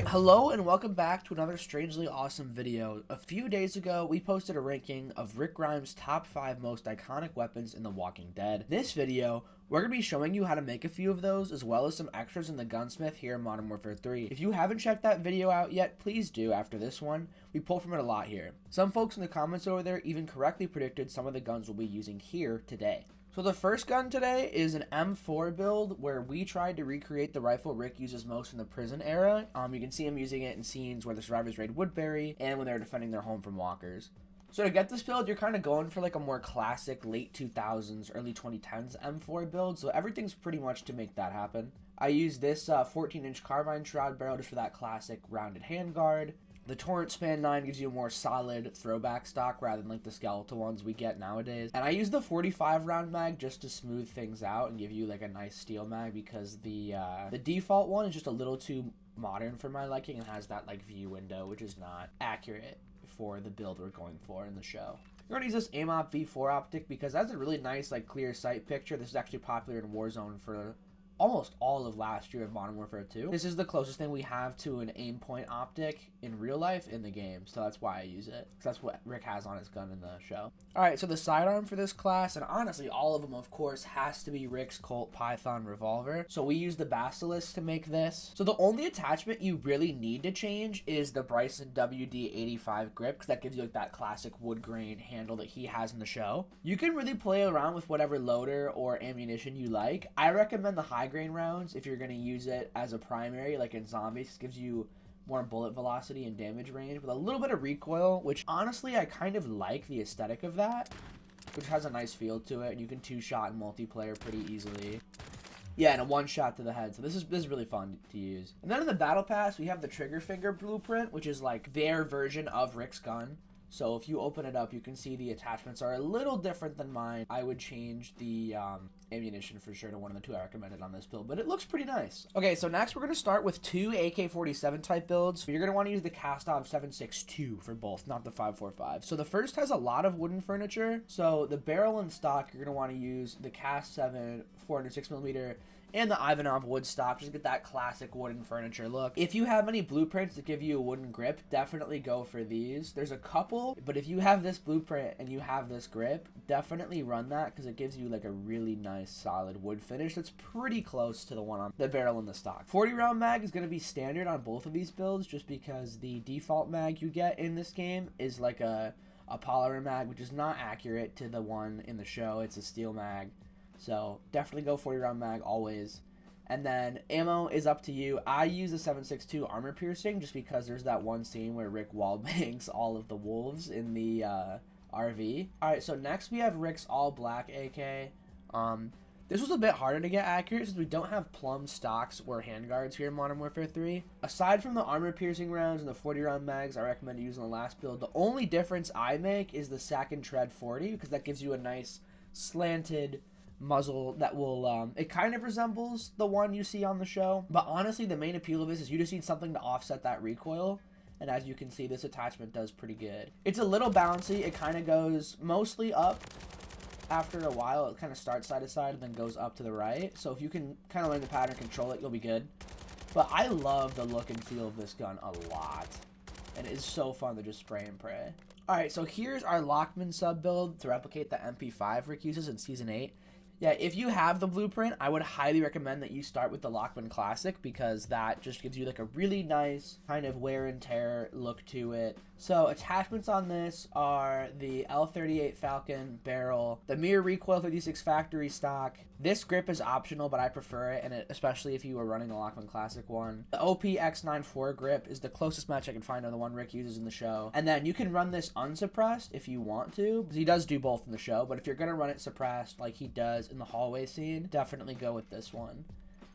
Alright, hello and welcome back to another strangely awesome video. A few days ago, we posted a ranking of Rick Grimes' top 5 most iconic weapons in The Walking Dead. This video, we're going to be showing you how to make a few of those, as well as some extras in the Gunsmith here in Modern Warfare 3. If you haven't checked that video out yet, please do after this one. We pull from it a lot here. Some folks in the comments over there even correctly predicted some of the guns we'll be using here today. So the first gun today is an M4 build where we tried to recreate the rifle Rick uses most in the prison era. You can see him using it in scenes where the survivors raid Woodbury and when they're defending their home from walkers. So to get this build, you're kind of going for like a more classic late 2000s, early 2010s M4 build. So everything's pretty much to make that happen. I used this 14-inch carbine shroud barrel just for that classic rounded handguard. The Torrent Span 9 gives you a more solid throwback stock rather than like the skeletal ones we get nowadays. And I use the 45 round mag just to smooth things out and give you like a nice steel mag because the default one is just a little too modern for my liking and has that like view window, which is not accurate for the build we're going for in the show. We're going to use this AIM-OP V4 optic because that's a really nice like clear sight picture. This is actually popular in Warzone for almost all of last year of Modern Warfare 2. This is the closest thing we have to an aim point optic in real life in the game, so that's why I use it, because that's what Rick has on his gun in the show. Alright, so the sidearm for this class, and honestly all of them of course, has to be Rick's Colt Python revolver. So we use the Basilisk to make this. So the only attachment you really need to change is the Bryson WD-85 grip, because that gives you like that classic wood grain handle that he has in the show. You can really play around with whatever loader or ammunition you like. I recommend the high grain rounds if you're going to use it as a primary, like in zombies. It gives you more bullet velocity and damage range with a little bit of recoil, which honestly I kind of like the aesthetic of that, which has a nice feel to it, and you can two-shot in multiplayer pretty easily. Yeah, and a one-shot to the head, so this is really fun to use. And then in the battle pass, we have the trigger finger blueprint, which is like their version of Rick's gun. So if you open it up, you can see the attachments are a little different than mine. I would change the ammunition for sure to one of the two I recommended on this build, but it looks pretty nice. Okay, so next we're going to start with two AK-47 type builds. You're going to want to use the Kastov 7.62 for both, not the 5.45. So the first has a lot of wooden furniture. So the barrel and stock, you're going to want to use the Cast 7 406mm and the Ivanov wood stock, just get that classic wooden furniture look. If you have any blueprints that give you a wooden grip, definitely go for these. There's a couple, but if you have this blueprint and you have this grip, definitely run that because it gives you like a really nice solid wood finish that's pretty close to the one on the barrel and the stock. 40 round mag is going to be standard on both of these builds just because the default mag you get in this game is like a polymer mag, which is not accurate to the one in the show. It's a steel mag. So definitely go 40 round mag always. And then ammo is up to you. I use the 7.62 armor piercing just because there's that one scene where Rick wallbangs all of the wolves in the RV. Alright, so next we have Rick's all black AK. This was a bit harder to get accurate since we don't have plumb stocks or handguards here in Modern Warfare 3. Aside from the armor piercing rounds and the 40 round mags I recommend using the last build, the only difference I make is the Sack and Tread 40 because that gives you a nice slanted muzzle that will it kind of resembles the one you see on the show, but honestly the main appeal of this is you just need something to offset that recoil, and as you can see this attachment does pretty good. It's a little bouncy. It kind of goes mostly up. After a while it kind of starts side to side and then goes up to the right, so if you can kind of learn the pattern, control it, you'll be good. But I love the look and feel of this gun a lot, and it is so fun to just spray and pray. Alright, so here's our Lockman sub build to replicate the MP5 Rick uses in Season 8. Yeah, if you have the blueprint, I would highly recommend that you start with the Lockman Classic because that just gives you like a really nice kind of wear and tear look to it. So attachments on this are the L38 Falcon barrel, the Mirror Recoil 56 factory stock. This grip is optional, but I prefer it, and especially if you were running the Lockman Classic one. The OP X94 grip is the closest match I can find on the one Rick uses in the show. And then you can run this unsuppressed if you want to, because he does do both in the show, but if you're going to run it suppressed like he does in the hallway scene, definitely go with this one.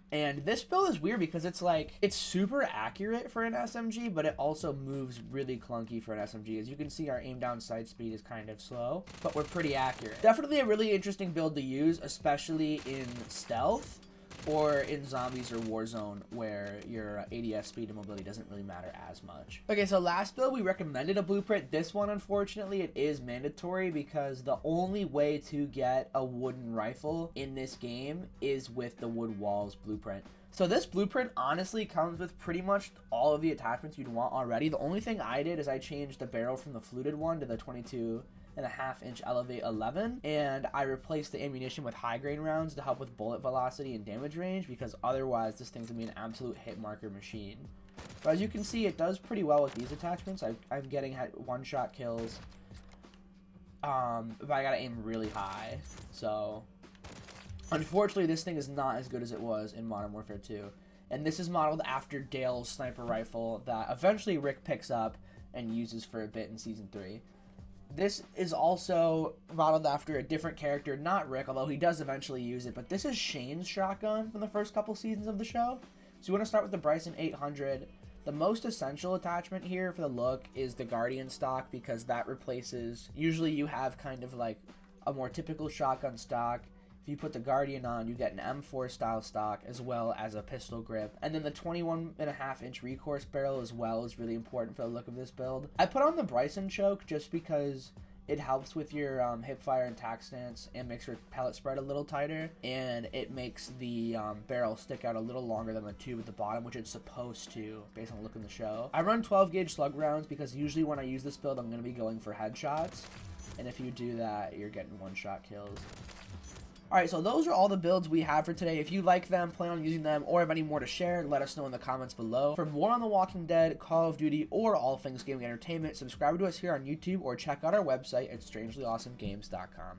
And this build is weird because it's like, it's super accurate for an SMG, but it also moves really clunky for an SMG. As you can see, our aim down sight speed is kind of slow, but we're pretty accurate. Definitely a really interesting build to use, especially in stealth. or in Zombies or Warzone, where your ADS speed and mobility doesn't really matter as much. Okay, so last build we recommended a blueprint. This one, unfortunately, it is mandatory because the only way to get a wooden rifle in this game is with the wood walls blueprint. So this blueprint honestly comes with pretty much all of the attachments you'd want already. The only thing I did is I changed the barrel from the fluted one to the 22.5-inch Elevate 11, and I replaced the ammunition with high grain rounds to help with bullet velocity and damage range, because otherwise this thing's gonna be an absolute hit marker machine. But as you can see, it does pretty well with these attachments. I'm getting one-shot kills, but I gotta aim really high. So unfortunately, this thing is not as good as it was in Modern Warfare 2. And this is modeled after Dale's sniper rifle that eventually Rick picks up and uses for a bit in Season 3. This is also modeled after a different character, not Rick, although he does eventually use it. But this is Shane's shotgun from the first couple seasons of the show. So you want to start with the Bryson 800. The most essential attachment here for the look is the Guardian stock, because that replaces, usually you have kind of like a more typical shotgun stock. If you put the Guardian on, you get an M4 style stock as well as a pistol grip. And then the 21.5-inch recourse barrel as well is really important for the look of this build. I put on the Bryson choke just because it helps with your hip fire and tack stance and makes your pellet spread a little tighter. And it makes the barrel stick out a little longer than the tube at the bottom, which it's supposed to based on the look in the show. I run 12 gauge slug rounds because usually when I use this build, I'm going to be going for headshots. And if you do that, you're getting one-shot kills. Alright, so those are all the builds we have for today. If you like them, plan on using them, or have any more to share, let us know in the comments below. For more on The Walking Dead, Call of Duty, or all things gaming entertainment, subscribe to us here on YouTube or check out our website at strangelyawesomegames.com.